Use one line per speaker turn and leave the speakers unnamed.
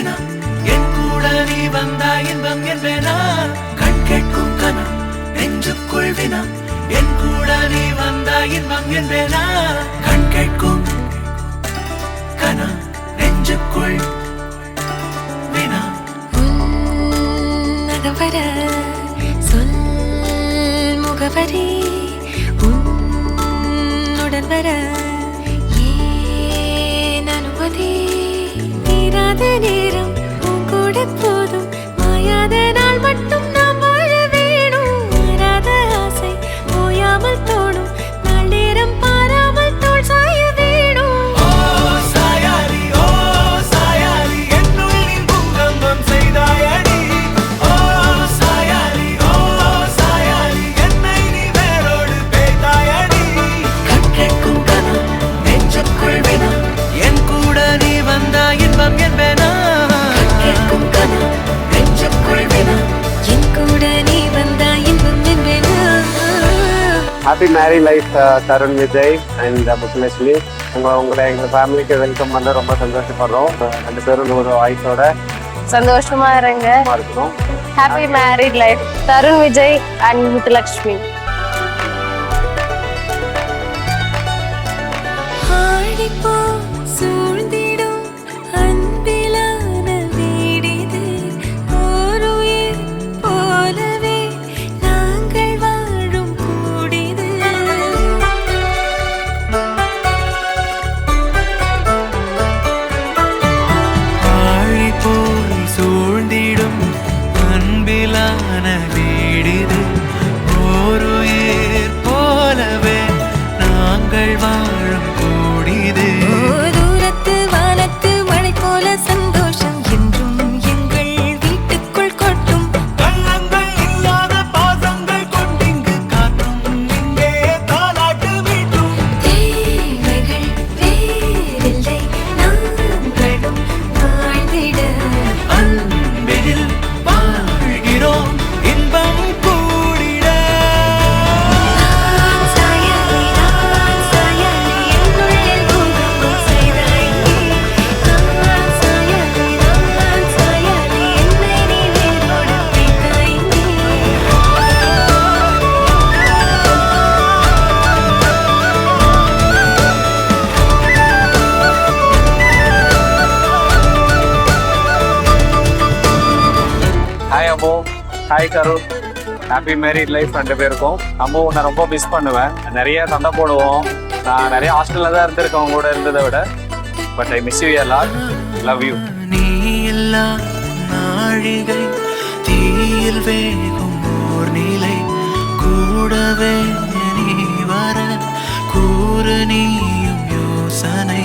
தினம் என் கூட நீ வந்தா இன்பம் என்பேனா கண் கேட்கும் கனம் நெஞ்சுக்குள் வினம் என் கூட நீ வந்தா இன்பம் என்பேனா கண் கேட்கும் கனம் நெஞ்சுக்குள் வினம்
வர சொல் முகவரி உன்னுடன் வர ஏன் அனுமதி தீராத நேரம் உன் கூட போதும் மாயாத நாள் மட்டும் நாம் வாழ வேணும் மாறாத ஆசை ஓயாமல் தோணும் நாள் நேரம் பாராமல் தோல் சாய வேணும்
ஓ சாயாரி என்னுள் நீ பூகம்பம் செய்தாயடி
Happy married life, Tarun Vijay and Muthulakshmi. உங்களை எங்கள் ஃபேமிலிக்கு வெல்கம் பண்ண ரொம்ப சந்தோஷப்படுறோம். ரெண்டு பேரும் ஒரு வாய்ஸோட
சந்தோஷமா இருங்க.
இருக்கணும்.
Happy married life, Tarun Vijay and Muthulakshmi.
Hi Karun, happy married life ரெண்டு பேருக்கும். நம்ம நான் ரொம்ப மிஸ் பண்ணுவேன். நிறைய சண்டை போடுவோம். நான் நிறைய ஹாஸ்டலில் தான் இருந்திருக்கேன் அவங்க கூட இருந்ததை விட. But I miss you a lot. Love you.
நீ எல்லா நாழிகை தீயில் வேகும் ஓர் நிலை கூடவே நீ வர கூறு நீயும் யோசனை